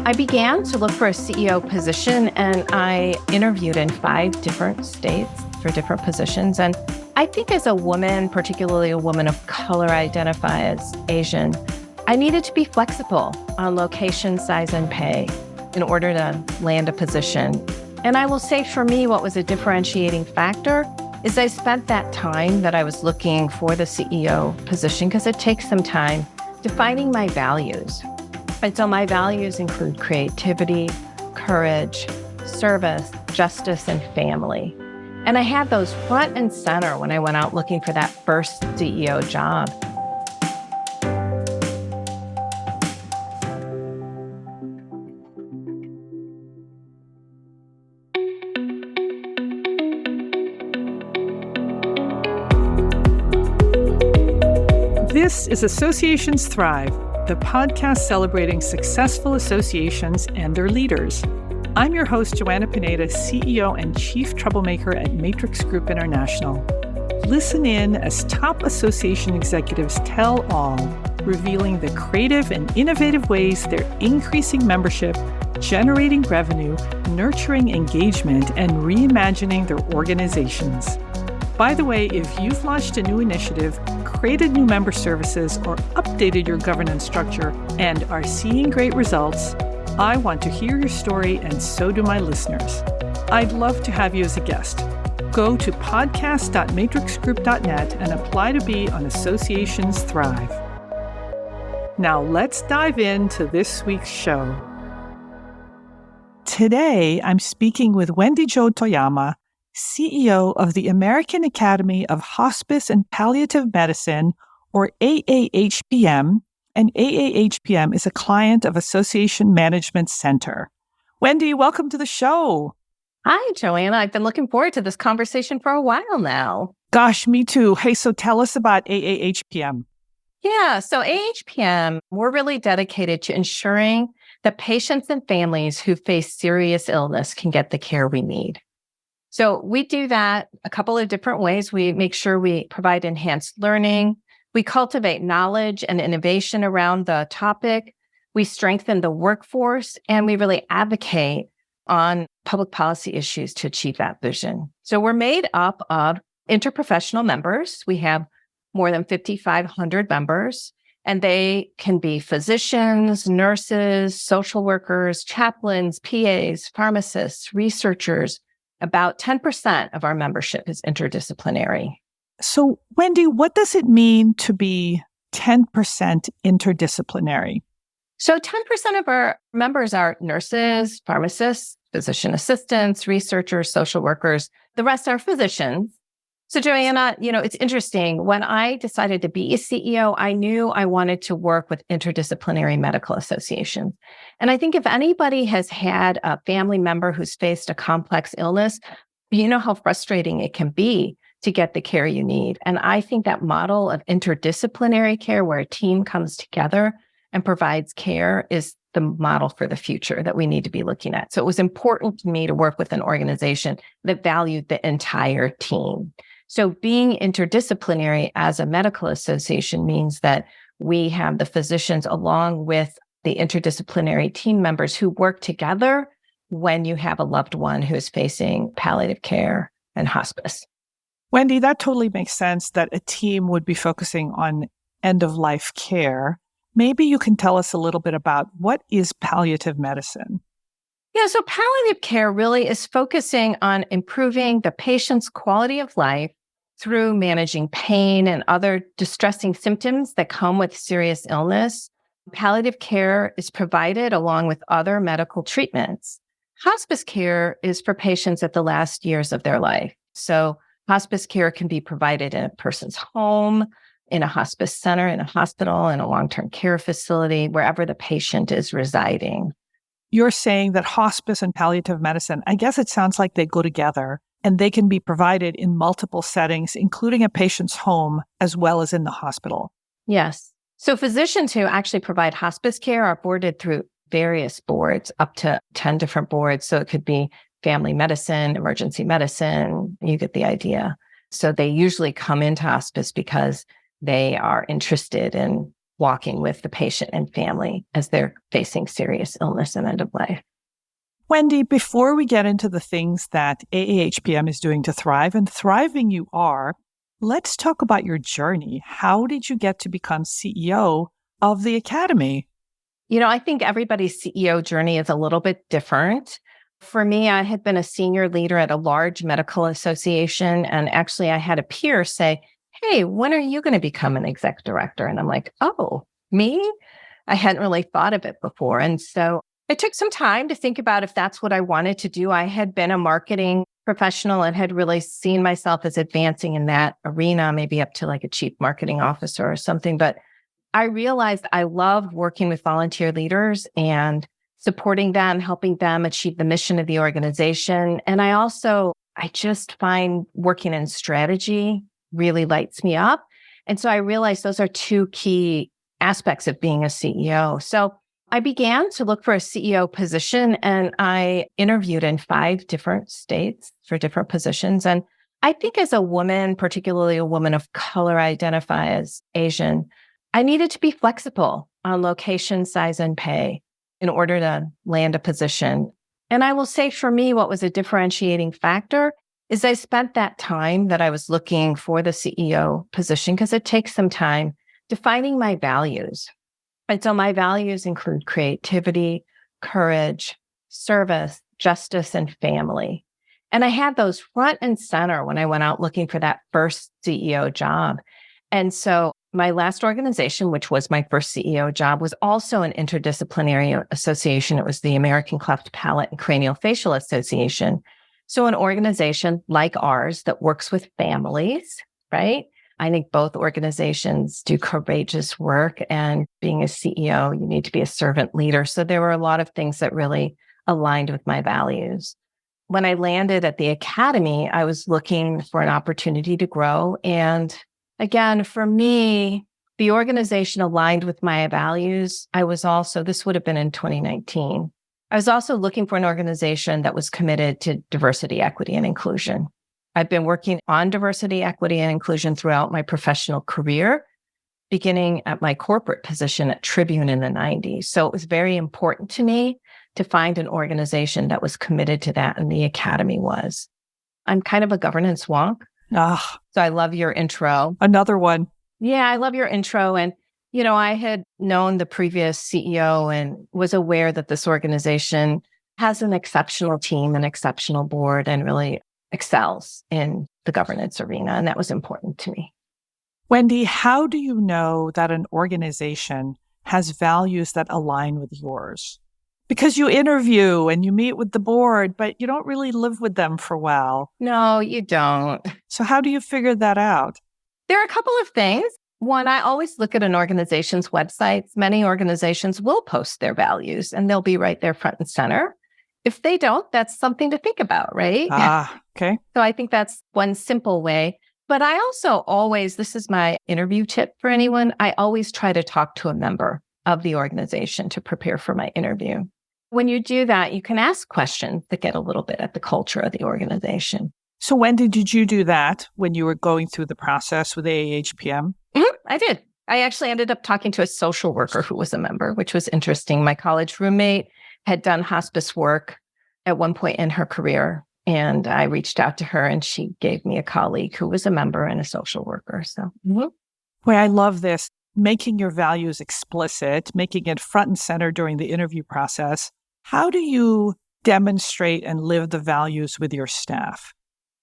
I began to look for a CEO position, and I interviewed in 5 different states for different positions. And I think as a woman, particularly a woman of color, I identify as Asian, I needed to be flexible on location, size, and pay in order to land a position. And I will say for me, what was a differentiating factor is I spent that time that I was looking for the CEO position, because it takes some time, defining my values. And so my values include creativity, courage, service, justice, and family. And I had those front and center when I went out looking for that first CEO job. This is Associations Thrive, the podcast celebrating successful associations and their leaders. I'm your host, Joanna Pineda, CEO and Chief Troublemaker at Matrix Group International. Listen in as top association executives tell all, revealing the creative and innovative ways they're increasing membership, generating revenue, nurturing engagement, and reimagining their organizations. By the way, if you've launched a new initiative, created new member services, or updated your governance structure and are seeing great results, I want to hear your story, and so do my listeners. I'd love to have you as a guest. Go to podcast.matrixgroup.net and apply to be on Associations Thrive. Now let's dive into this week's show. Today, I'm speaking with Wendy-Jo Toyama, CEO of the American Academy of Hospice and Palliative Medicine, or AAHPM, and AAHPM is a client of Association Management Center. Wendy, welcome to the show. Hi, Joanna. I've been looking forward to this conversation for a while now. Gosh, me too. Hey, so tell us about AAHPM. Yeah, so AAHPM, we're really dedicated to ensuring that patients and families who face serious illness can get the care we need. So we do that a couple of different ways. We make sure we provide enhanced learning. We cultivate knowledge and innovation around the topic. We strengthen the workforce, and we really advocate on public policy issues to achieve that vision. So we're made up of interprofessional members. We have more than 5,500 members, and they can be physicians, nurses, social workers, chaplains, PAs, pharmacists, researchers. About 10% of our membership is interdisciplinary. So, Wendy, what does it mean to be 10% interdisciplinary? So 10% of our members are nurses, pharmacists, physician assistants, researchers, social workers. The rest are physicians. So Joanna, it's interesting. When I decided to be a CEO, I knew I wanted to work with interdisciplinary medical associations. And I think if anybody has had a family member who's faced a complex illness, you know how frustrating it can be to get the care you need. And I think that model of interdisciplinary care, where a team comes together and provides care, is the model for the future that we need to be looking at. So it was important to me to work with an organization that valued the entire team. So being interdisciplinary as a medical association means that we have the physicians along with the interdisciplinary team members who work together when you have a loved one who is facing palliative care and hospice. Wendy, that totally makes sense that a team would be focusing on end-of-life care. Maybe you can tell us a little bit about what is palliative medicine? Yeah, so palliative care really is focusing on improving the patient's quality of life through managing pain and other distressing symptoms that come with serious illness. Palliative care is provided along with other medical treatments. Hospice care is for patients at the last years of their life. So hospice care can be provided in a person's home, in a hospice center, in a hospital, in a long-term care facility, wherever the patient is residing. You're saying that hospice and palliative medicine, I guess it sounds like they go together, and they can be provided in multiple settings, including a patient's home as well as in the hospital. Yes. So physicians who actually provide hospice care are boarded through various boards, up to 10 different boards. So it could be family medicine, emergency medicine, you get the idea. So they usually come into hospice because they are interested in walking with the patient and family as they're facing serious illness and end of life. Wendy, before we get into the things that AAHPM is doing to thrive, and thriving you are, let's talk about your journey. How did you get to become CEO of the Academy? I think everybody's CEO journey is a little bit different. For me, I had been a senior leader at a large medical association, and actually I had a peer say, "Hey, when are you going to become an exec director?" And I'm like, "Oh, me?" I hadn't really thought of it before. And so it took some time to think about if that's what I wanted to do. I had been a marketing professional and had really seen myself as advancing in that arena, maybe up to like a chief marketing officer or something. But I realized I loved working with volunteer leaders and supporting them, helping them achieve the mission of the organization. And I just find working in strategy really lights me up. And so I realized those are two key aspects of being a CEO. So I began to look for a CEO position, and I interviewed in 5 different states for different positions. And I think as a woman, particularly a woman of color, I identify as Asian, I needed to be flexible on location, size, and pay in order to land a position. And I will say for me, what was a differentiating factor is I spent that time that I was looking for the CEO position, because it takes some time, defining my values. And so my values include creativity, courage, service, justice, and family. And I had those front and center when I went out looking for that first CEO job. And so my last organization, which was my first CEO job, was also an interdisciplinary association. It was the American Cleft Palate and Craniofacial Association. So an organization like ours that works with families, right? I think both organizations do courageous work, and being a CEO, you need to be a servant leader. So there were a lot of things that really aligned with my values. When I landed at the Academy, I was looking for an opportunity to grow. And again, for me, the organization aligned with my values. This would have been in 2019. I was also looking for an organization that was committed to diversity, equity, and inclusion. I've been working on diversity, equity, and inclusion throughout my professional career, beginning at my corporate position at Tribune in the 90s. So it was very important to me to find an organization that was committed to that, and the Academy was. I'm kind of a governance wonk. So I love your intro. Another one. Yeah, I love your intro. And, I had known the previous CEO and was aware that this organization has an exceptional team, an exceptional board, and really excels in the governance arena. And that was important to me. Wendy, how do you know that an organization has values that align with yours? Because you interview and you meet with the board, but you don't really live with them for a while. No, you don't. So how do you figure that out? There are a couple of things. One, I always look at an organization's websites. Many organizations will post their values and they'll be right there front and center. If they don't, that's something to think about, right? Okay. So I think that's one simple way. But I also this is my interview tip for anyone, I always try to talk to a member of the organization to prepare for my interview. When you do that, you can ask questions that get a little bit at the culture of the organization. So Wendy, did you do that when you were going through the process with AAHPM? I did. I actually ended up talking to a social worker who was a member, which was interesting. My college roommate had done hospice work at one point in her career, and I reached out to her and she gave me a colleague who was a member and a social worker. So, Boy, I love this. Making your values explicit, making it front and center during the interview process. How do you demonstrate and live the values with your staff?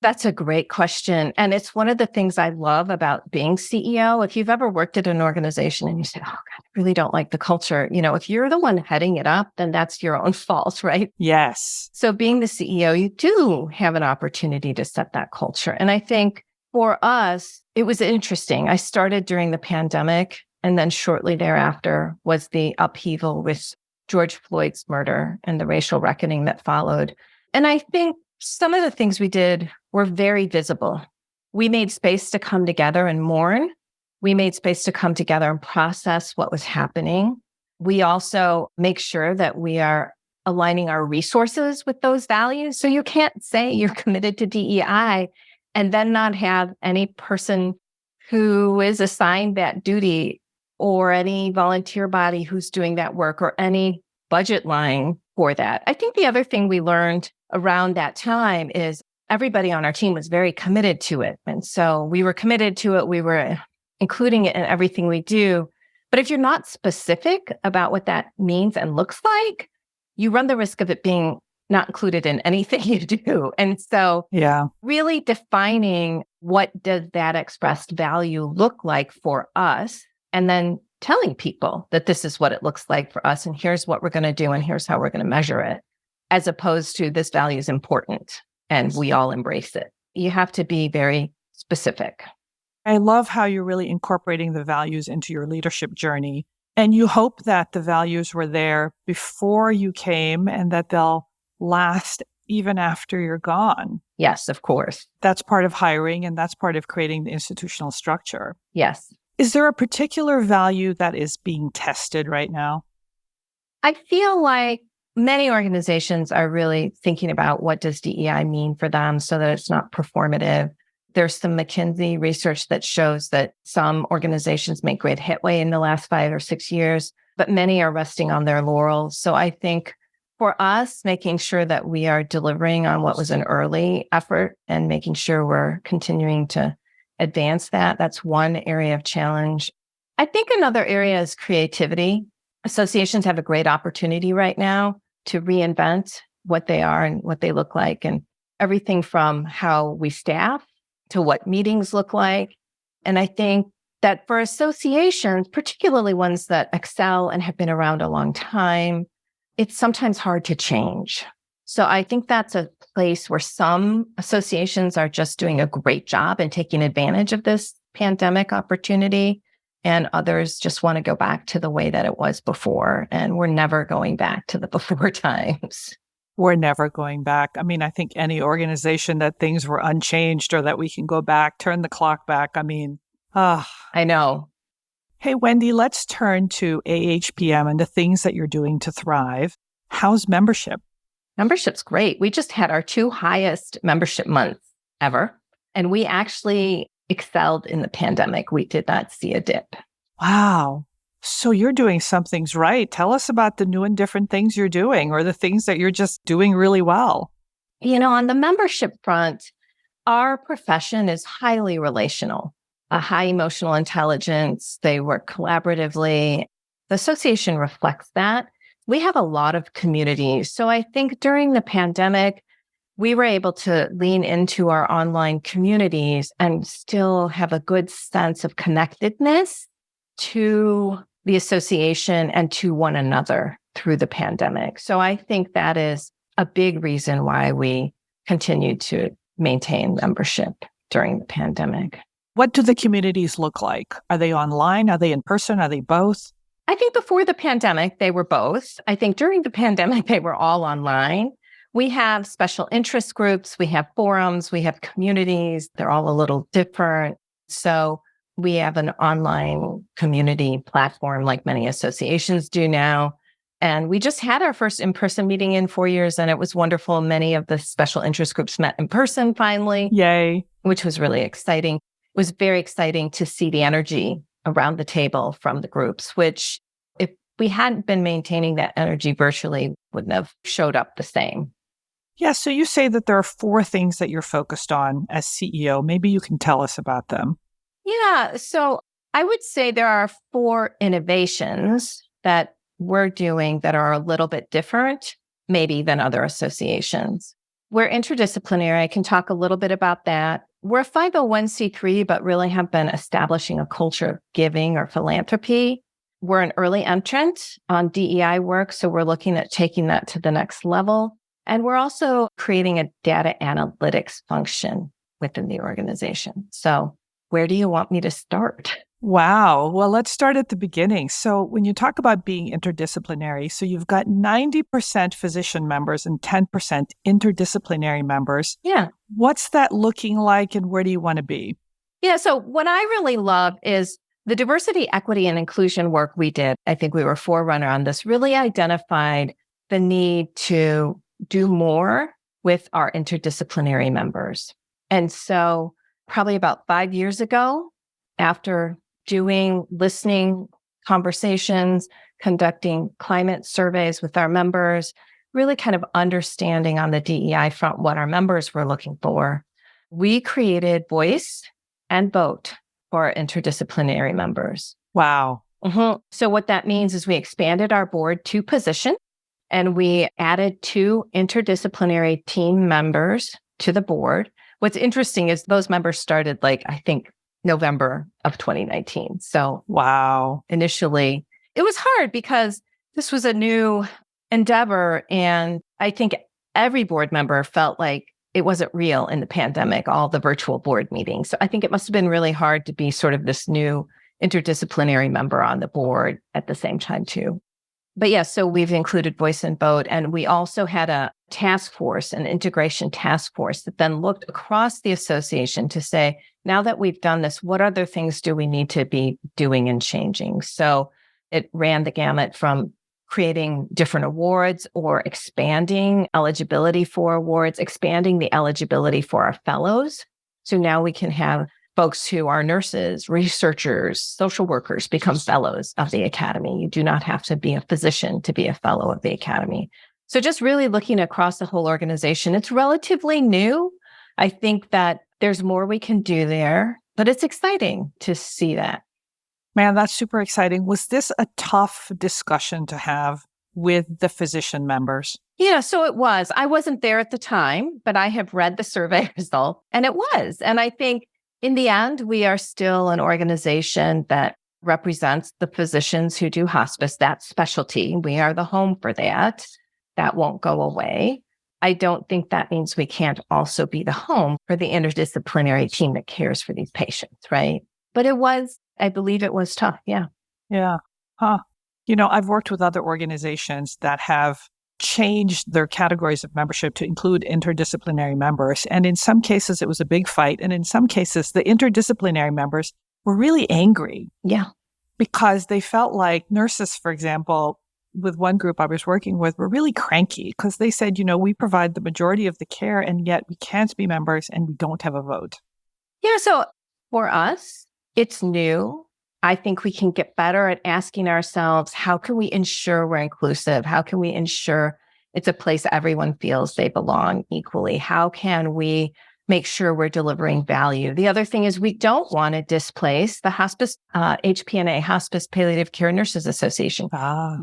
That's a great question. And it's one of the things I love about being CEO. If you've ever worked at an organization and you say, "Oh God, I really don't like the culture," if you're the one heading it up, then that's your own fault, right? Yes. So being the CEO, you do have an opportunity to set that culture. And I think for us, it was interesting. I started during the pandemic, and then shortly thereafter was the upheaval with George Floyd's murder and the racial reckoning that followed. And I think some of the things we did were very visible. We made space to come together and mourn. We made space to come together and process what was happening. We also make sure that we are aligning our resources with those values. So you can't say you're committed to DEI and then not have any person who is assigned that duty or any volunteer body who's doing that work or any budget line for that. I think the other thing we learned around that time is everybody on our team was very committed to it. And so we were committed to it. We were including it in everything we do. But if you're not specific about what that means and looks like, you run the risk of it being not included in anything you do. And so really defining what does that expressed value look like for us, and then telling people that this is what it looks like for us, and here's what we're going to do, and here's how we're going to measure it, as opposed to this value is important and we all embrace it. You have to be very specific. I love how you're really incorporating the values into your leadership journey. And you hope that the values were there before you came and that they'll last even after you're gone. Yes, of course. That's part of hiring, and that's part of creating the institutional structure. Yes. Is there a particular value that is being tested right now? I feel like many organizations are really thinking about what does DEI mean for them so that it's not performative. There's some McKinsey research that shows that some organizations make great headway in the last 5 or 6 years, but many are resting on their laurels. So I think for us, making sure that we are delivering on what was an early effort and making sure we're continuing to advance that, that's one area of challenge. I think another area is creativity. Associations have a great opportunity right now to reinvent what they are and what they look like, and everything from how we staff to what meetings look like. And I think that for associations, particularly ones that excel and have been around a long time, it's sometimes hard to change. So I think that's a place where some associations are just doing a great job and taking advantage of this pandemic opportunity, and others just want to go back to the way that it was before. And we're never going back to the before times. We're never going back. I mean, I think any organization that things were unchanged or that we can go back, turn the clock back. I mean, I know. Hey, Wendy, let's turn to AAHPM and the things that you're doing to thrive. How's membership? Membership's great. We just had our 2 highest membership months ever, and we actually excelled in the pandemic. We did not see a dip. Wow. So you're doing some things right. Tell us about the new and different things you're doing, or the things that you're just doing really well. On the membership front, our profession is highly relational, a high emotional intelligence. They work collaboratively. The association reflects that. We have a lot of communities. So I think during the pandemic, we were able to lean into our online communities and still have a good sense of connectedness to the association and to one another through the pandemic. So I think that is a big reason why we continue to maintain membership during the pandemic. What do the communities look like? Are they online? Are they in person? Are they both? I think before the pandemic, they were both. I think during the pandemic, they were all online. We have special interest groups, we have forums, we have communities. They're all a little different. So we have an online community platform like many associations do now. And we just had our first in-person meeting in 4 years, and it was wonderful. Many of the special interest groups met in person finally. Yay. Which was really exciting. It was very exciting to see the energy around the table from the groups, which if we hadn't been maintaining that energy virtually, wouldn't have showed up the same. Yeah, so you say that there are 4 things that you're focused on as CEO. Maybe you can tell us about them. Yeah, so I would say there are 4 innovations that we're doing that are a little bit different, maybe, than other associations. We're interdisciplinary. I can talk a little bit about that. We're a 501c3, but really have been establishing a culture of giving or philanthropy. We're an early entrant on DEI work, so we're looking at taking that to the next level. And we're also creating a data analytics function within the organization. So where do you want me to start? Wow. Well, let's start at the beginning. So when you talk about being interdisciplinary, so you've got 90% physician members and 10% interdisciplinary members. Yeah. What's that looking like, and where do you want to be? Yeah. So what I really love is the diversity, equity, and inclusion work we did. I think we were forerunner on this, really identified the need to do more with our interdisciplinary members. And so probably about 5 years ago, after listening conversations, conducting climate surveys with our members, really kind of understanding on the DEI front what our members were looking for. We created Voice and Vote for our interdisciplinary members. Wow. So what that means is we expanded our board 2 positions and we added 2 interdisciplinary team members to the board. What's interesting is those members started I think November of 2019. So wow. Initially, it was hard because this was a new endeavor. And I think every board member felt like it wasn't real in the pandemic, all the virtual board meetings. So I think it must have been really hard to be sort of this new interdisciplinary member on the board at the same time too. But yes, so we've included Voice and Vote, and we also had a task force, an integration task force that then looked across the association to say, now that we've done this, what other things do we need to be doing and changing? So it ran the gamut from creating different awards or expanding eligibility for awards, expanding the eligibility for our fellows. So now we can have folks who are nurses, researchers, social workers become fellows of the Academy. You do not have to be a physician to be a fellow of the Academy. So just really looking across the whole organization, it's relatively new. I think that there's more we can do there, but it's exciting to see that. Man, that's super exciting. Was this a tough discussion to have with the physician members? Yeah, so it was. I wasn't there at the time, but I have read the survey result, and it was. And I think in the end, we are still an organization that represents the physicians who do hospice, that specialty. We are the home for that. That won't go away. I don't think that means we can't also be the home for the interdisciplinary team that cares for these patients, right? But I believe it was tough. Yeah. Yeah. Huh. I've worked with other organizations that have changed their categories of membership to include interdisciplinary members. And in some cases, it was a big fight. And in some cases, the interdisciplinary members were really angry. Yeah. Because they felt like nurses, for example, with one group I was working with, were really cranky because they said, we provide the majority of the care and yet we can't be members and we don't have a vote. Yeah. So for us, it's new. I think we can get better at asking ourselves, how can we ensure we're inclusive? How can we ensure it's a place everyone feels they belong equally? How can we make sure we're delivering value? The other thing is we don't want to displace the hospice, HPNA, Hospice Palliative Care Nurses Association.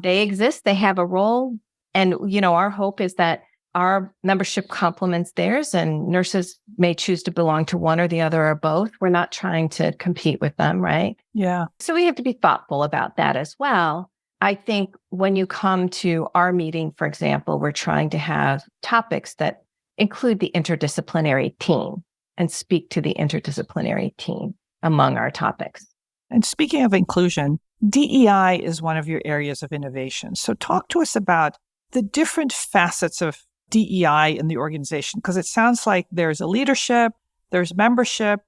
They exist. They have a role. And, our hope is that our membership complements theirs, and nurses may choose to belong to one or the other or both. We're not trying to compete with them, right? Yeah. So we have to be thoughtful about that as well. I think when you come to our meeting, for example, we're trying to have topics that include the interdisciplinary team and speak to the interdisciplinary team among our topics. And speaking of inclusion, DEI is one of your areas of innovation. So talk to us about the different facets of DEI in the organization, because it sounds like there's a leadership, there's membership,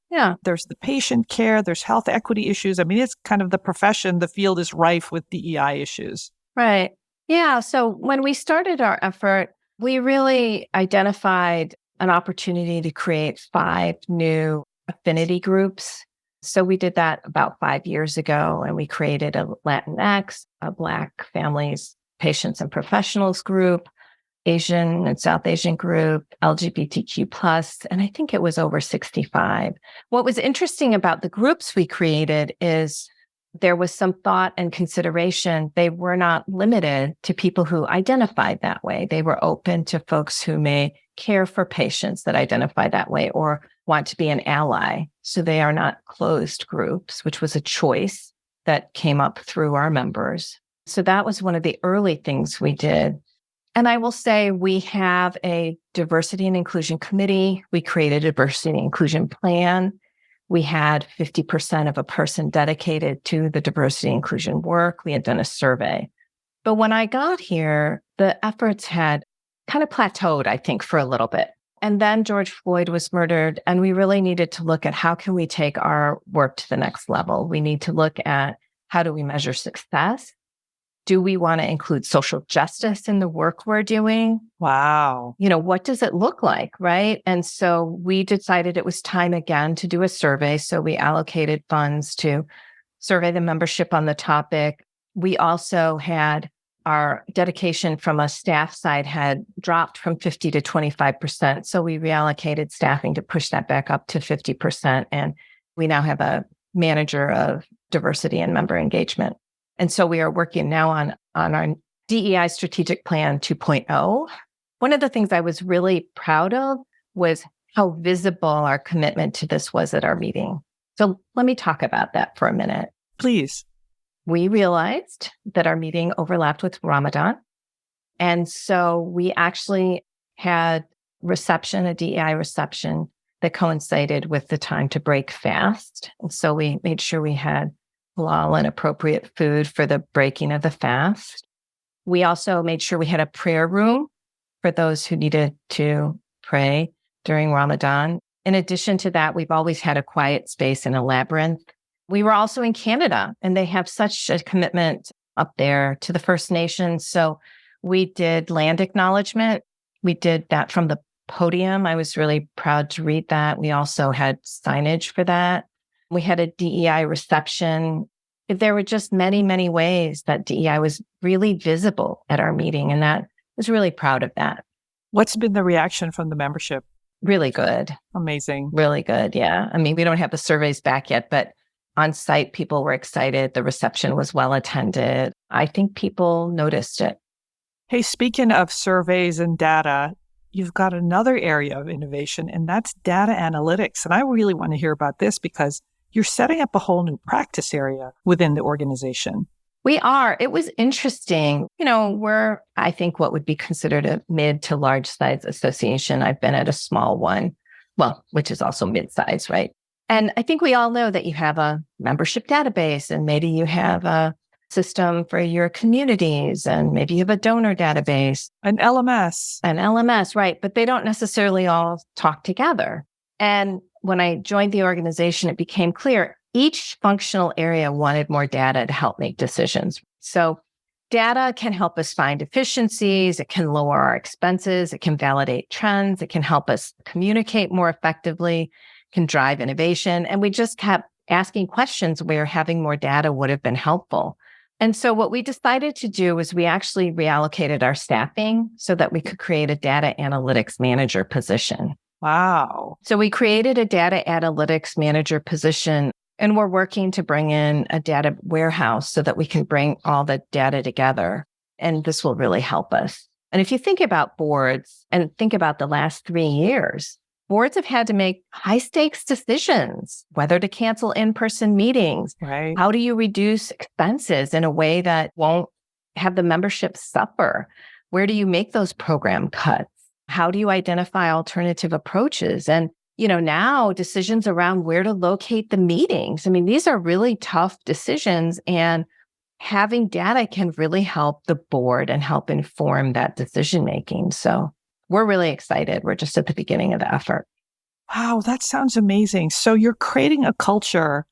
there's the patient care, there's health equity issues. I mean, it's kind of the profession, the field is rife with DEI issues. Right. Yeah. So when we started our effort, we really identified an opportunity to create 5 new affinity groups. So we did that about 5 years ago, and we created a Latinx, a Black families, patients and professionals group, Asian and South Asian group, LGBTQ+, and I think it was over 65. What was interesting about the groups we created is there was some thought and consideration. They were not limited to people who identified that way. They were open to folks who may care for patients that identify that way or want to be an ally. So they are not closed groups, which was a choice that came up through our members. So that was one of the early things we did. And I will say we have a diversity and inclusion committee. We created a diversity and inclusion plan. We had 50% of a person dedicated to the diversity and inclusion work. We had done a survey. But when I got here, the efforts had kind of plateaued, I think, for a little bit. And then George Floyd was murdered, and we really needed to look at how can we take our work to the next level. We need to look at how do we measure success? Do we want to include social justice in the work we're doing? Wow. What does it look like, right? And so we decided it was time again to do a survey. So we allocated funds to survey the membership on the topic. We also had our dedication from a staff side had dropped from 50 to 25%. So we reallocated staffing to push that back up to 50%. And we now have a manager of diversity and member engagement. And so we are working now on our DEI strategic plan 2.0. One of the things I was really proud of was how visible our commitment to this was at our meeting. So let me talk about that for a minute. Please. We realized that our meeting overlapped with Ramadan. And so we actually had a DEI reception that coincided with the time to break fast. And so we made sure we had halal and appropriate food for the breaking of the fast. We also made sure we had a prayer room for those who needed to pray during Ramadan. In addition to that, we've always had a quiet space in a labyrinth. We were also in Canada, and they have such a commitment up there to the First Nations. So we did land acknowledgement. We did that from the podium. I was really proud to read that. We also had signage for that. We had a DEI reception. There were just many, many ways that DEI was really visible at our meeting, and that I was really proud of that. What's been the reaction from the membership? Really good. Amazing. Really good, yeah. I mean, we don't have the surveys back yet, but on site, people were excited. The reception was well attended. I think people noticed it. Hey, speaking of surveys and data, you've got another area of innovation, and that's data analytics. And I really want to hear about this because you're setting up a whole new practice area within the organization. We are. It was interesting. We're, I think, what would be considered a mid to large size association. I've been at a small one, which is also mid-size, right? And I think we all know that you have a membership database, and maybe you have a system for your communities, and maybe you have a donor database. An LMS, right. But they don't necessarily all talk together. And when I joined the organization, it became clear each functional area wanted more data to help make decisions. So data can help us find efficiencies. It can lower our expenses. It can validate trends. It can help us communicate more effectively, can drive innovation. And we just kept asking questions where having more data would have been helpful. And so what we decided to do was we actually reallocated our staffing so that we could create a data analytics manager position. Wow. So we created a data analytics manager position, and we're working to bring in a data warehouse so that we can bring all the data together. And this will really help us. And if you think about boards and think about the last 3 years, boards have had to make high stakes decisions, whether to cancel in-person meetings. Right. How do you reduce expenses in a way that won't have the membership suffer? Where do you make those program cuts? How do you identify alternative approaches? And, now decisions around where to locate the meetings. I mean, these are really tough decisions, and having data can really help the board and help inform that decision-making. So we're really excited. We're just at the beginning of the effort. Wow, that sounds amazing. So you're creating a culture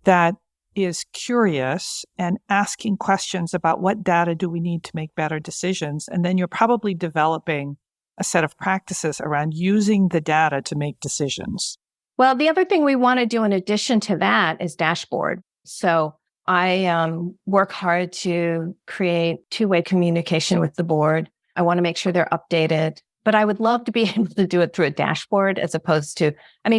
that is curious and asking questions about what data do we need to make better decisions. And then you're probably developing a set of practices around using the data to make decisions. Well, the other thing we want to do in addition to that is dashboard. So I work hard to create two-way communication with the board. I want to make sure they're updated, but I would love to be able to do it through a dashboard as opposed to,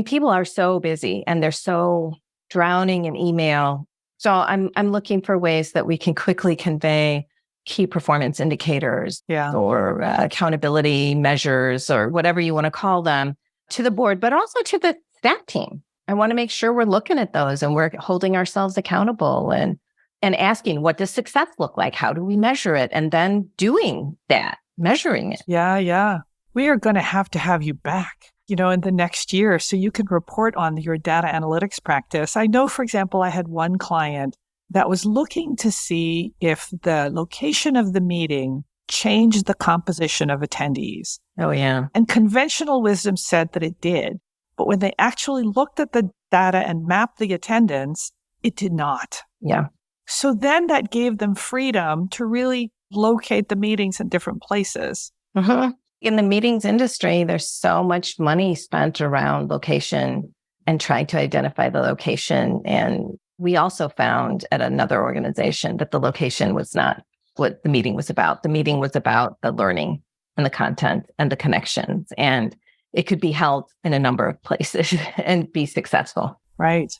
people are so busy and they're so drowning in email. So I'm looking for ways that we can quickly convey key performance indicators or accountability measures or whatever you want to call them to the board, but also to the staff team. I want to make sure we're looking at those and we're holding ourselves accountable and asking, what does success look like? How do we measure it? And then doing that, measuring it. Yeah. We are going to have you back, in the next year so you can report on your data analytics practice. I know, for example, I had one client that was looking to see if the location of the meeting changed the composition of attendees. Oh, yeah. And conventional wisdom said that it did. But when they actually looked at the data and mapped the attendance, it did not. Yeah. So then that gave them freedom to really locate the meetings in different places. Mm-hmm. In the meetings industry, there's so much money spent around location and trying to identify the location and we also found at another organization that the location was not what the meeting was about. The meeting was about the learning and the content and the connections. And it could be held in a number of places and be successful. Right.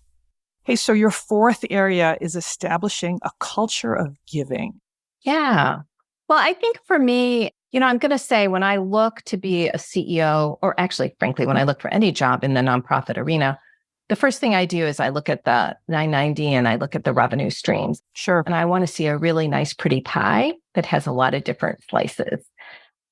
Hey, so your fourth area is establishing a culture of giving. Yeah. Well, I think for me, I'm going to say when I look to be a CEO, or actually, frankly, when I look for any job in the nonprofit arena, the first thing I do is I look at the 990 and I look at the revenue streams. Sure. And I want to see a really nice, pretty pie that has a lot of different slices.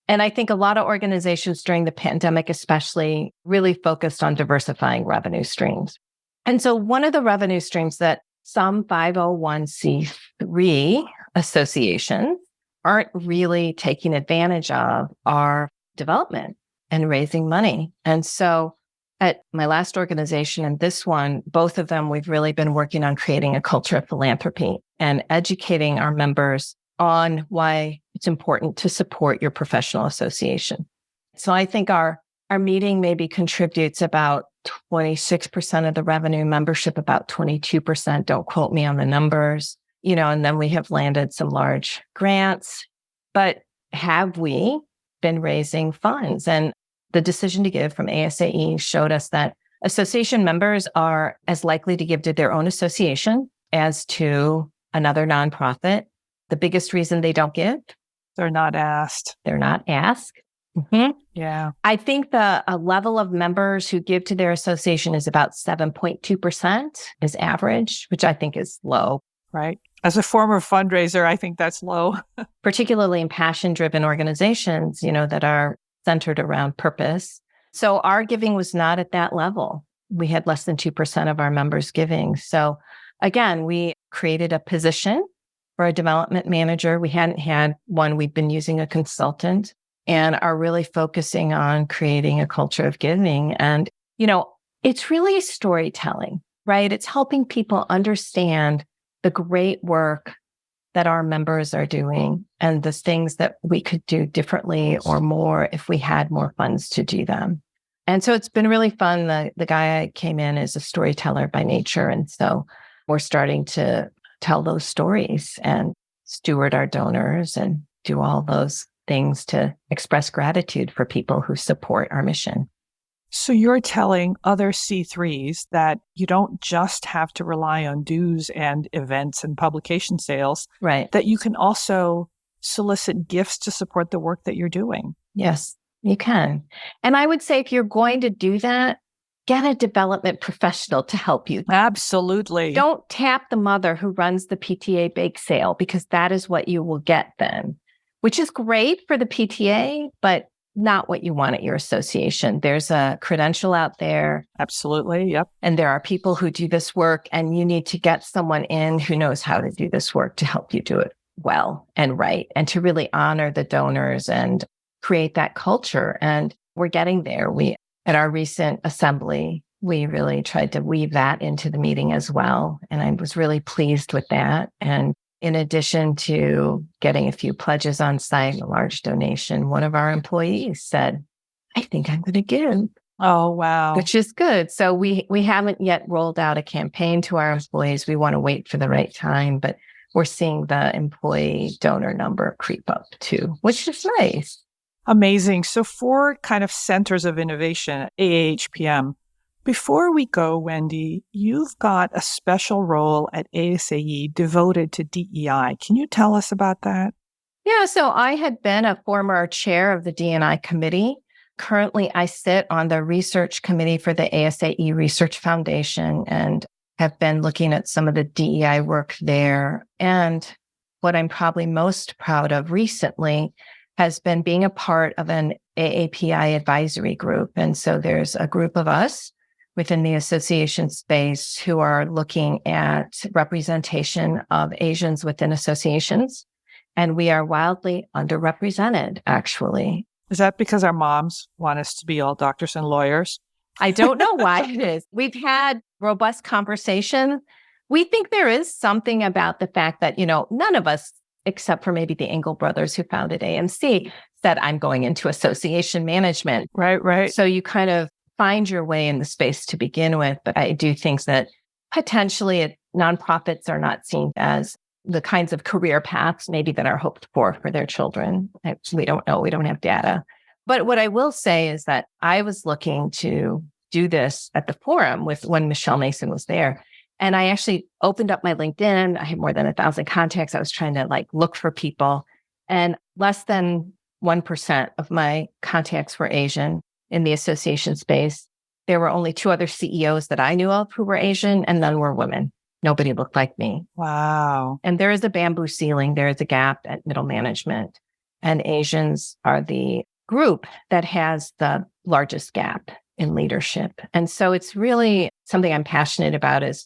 And I think a lot of organizations during the pandemic, especially, really focused on diversifying revenue streams. And so one of the revenue streams that some 501c3 associations aren't really taking advantage of are development and raising money. And so at my last organization and this one, both of them, we've really been working on creating a culture of philanthropy and educating our members on why it's important to support your professional association. So I think our meeting maybe contributes about 26% of the revenue, membership about 22%. Don't quote me on the numbers, and then we have landed some large grants. But have we been raising funds? And the decision to give from ASAE showed us that association members are as likely to give to their own association as to another nonprofit. The biggest reason they don't give? They're not asked. They're not asked. Mm-hmm. Yeah. I think the level of members who give to their association is about 7.2% is average, which I think is low. Right. As a former fundraiser, I think that's low. Particularly in passion-driven organizations, that are centered around purpose. So our giving was not at that level. We had less than 2% of our members giving. So again, we created a position for a development manager. We hadn't had one. We've been using a consultant and are really focusing on creating a culture of giving. And, it's really storytelling, right? It's helping people understand the great work that our members are doing and the things that we could do differently or more if we had more funds to do them. And so it's been really fun. The guy I came in is a storyteller by nature. And so we're starting to tell those stories and steward our donors and do all those things to express gratitude for people who support our mission. So you're telling other C3s that you don't just have to rely on dues and events and publication sales, right? That you can also solicit gifts to support the work that you're doing. Yes, you can. And I would say if you're going to do that, get a development professional to help you. Absolutely. Don't tap the mother who runs the PTA bake sale because that is what you will get then, which is great for the PTA, but not what you want at your association. There's a credential out there. Absolutely. Yep. And there are people who do this work, and you need to get someone in who knows how to do this work to help you do it well and right, and to really honor the donors and create that culture. And we're getting there. At our recent assembly, we really tried to weave that into the meeting as well. And I was really pleased with that. And in addition to getting a few pledges on site, a large donation, one of our employees said, I think I'm going to give. Oh, wow. Which is good. So we haven't yet rolled out a campaign to our employees. We want to wait for the right time, but we're seeing the employee donor number creep up too, which is nice. Amazing. So 4 kind of centers of innovation at AAHPM. Before we go, Wendy, you've got a special role at ASAE devoted to DEI. Can you tell us about that? Yeah, so I had been a former chair of the D&I committee. Currently, I sit on the research committee for the ASAE Research Foundation and have been looking at some of the DEI work there. And what I'm probably most proud of recently has been being a part of an AAPI advisory group. And so there's a group of us within the association space who are looking at representation of Asians within associations. And we are wildly underrepresented, actually. Is that because our moms want us to be all doctors and lawyers? I don't know why it is. We've had robust conversation. We think there is something about the fact that, none of us, except for maybe the Engel brothers who founded AMC, said, I'm going into association management. Right. So you kind of find your way in the space to begin with. But I do think that potentially nonprofits are not seen as the kinds of career paths maybe that are hoped for their children. We don't know. We don't have data. But what I will say is that I was looking to do this at the forum when Michelle Mason was there. And I actually opened up my LinkedIn. I had more than 1,000 contacts. I was trying to look for people. And less than 1% of my contacts were Asian in the association space. There were only 2 other CEOs that I knew of who were Asian, and none were women. Nobody looked like me. Wow. And there is a bamboo ceiling. There is a gap at middle management. And Asians are the group that has the largest gap in leadership. And so it's really something I'm passionate about is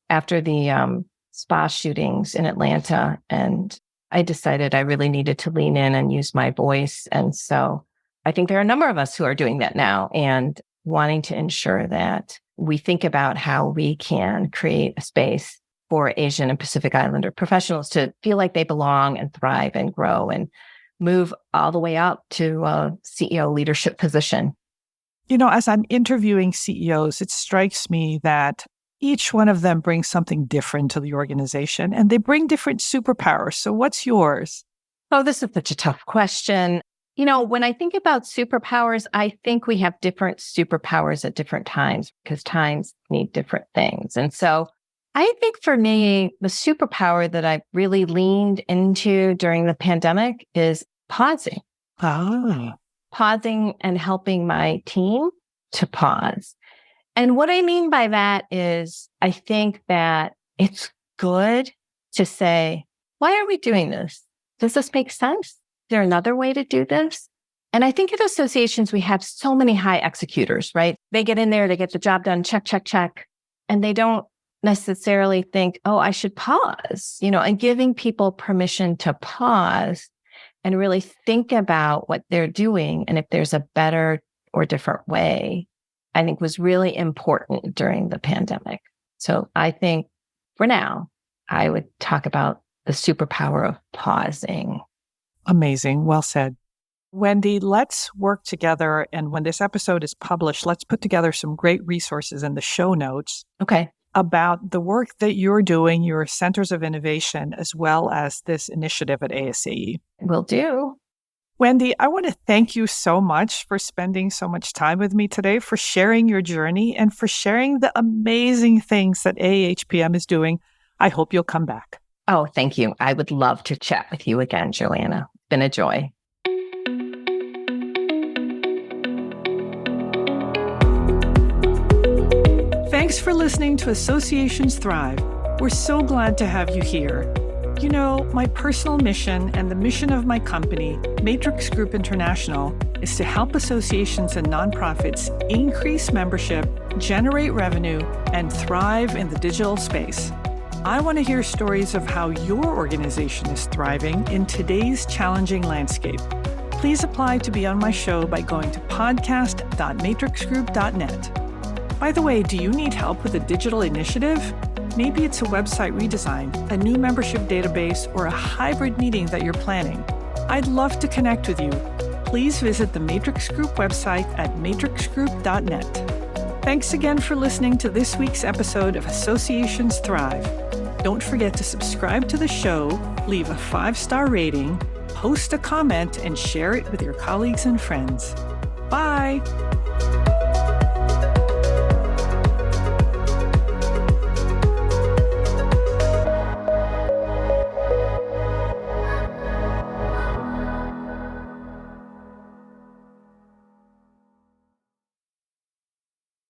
after the spa shootings in Atlanta, and I decided I really needed to lean in and use my voice. And so I think there are a number of us who are doing that now and wanting to ensure that we think about how we can create a space for Asian and Pacific Islander professionals to feel like they belong and thrive and grow and move all the way up to a CEO leadership position. As I'm interviewing CEOs, it strikes me that each one of them brings something different to the organization, and they bring different superpowers. So what's yours? Oh, this is such a tough question. When I think about superpowers, I think we have different superpowers at different times because times need different things. And so I think for me, the superpower that I really leaned into during the pandemic is pausing. Pausing and helping my team to pause. And what I mean by that is I think that it's good to say, why are we doing this? Does this make sense? Is there another way to do this? And I think at associations, we have so many high executors, right? They get in there, they get the job done, check, check, check. And they don't necessarily think, oh, I should pause, and giving people permission to pause and really think about what they're doing. And if there's a better or different way, I think was really important during the pandemic. So I think for now, I would talk about the superpower of pausing. Amazing. Well said. Wendy, let's work together. And when this episode is published, let's put together some great resources in the show notes. Okay. About the work that you're doing, your centers of innovation, as well as this initiative at ASAE. Will do. Wendy, I want to thank you so much for spending so much time with me today, for sharing your journey, and for sharing the amazing things that AAHPM is doing. I hope you'll come back. Oh, thank you. I would love to chat with you again, Joanna. It's been a joy. Thanks for listening to Associations Thrive. We're so glad to have you here. My personal mission and the mission of my company, Matrix Group International, is to help associations and nonprofits increase membership, generate revenue, and thrive in the digital space. I want to hear stories of how your organization is thriving in today's challenging landscape. Please apply to be on my show by going to podcast.matrixgroup.net. By the way, do you need help with a digital initiative? Maybe it's a website redesign, a new membership database, or a hybrid meeting that you're planning. I'd love to connect with you. Please visit the Matrix Group website at matrixgroup.net. Thanks again for listening to this week's episode of Associations Thrive. Don't forget to subscribe to the show, leave a 5-star rating, post a comment, and share it with your colleagues and friends. Bye!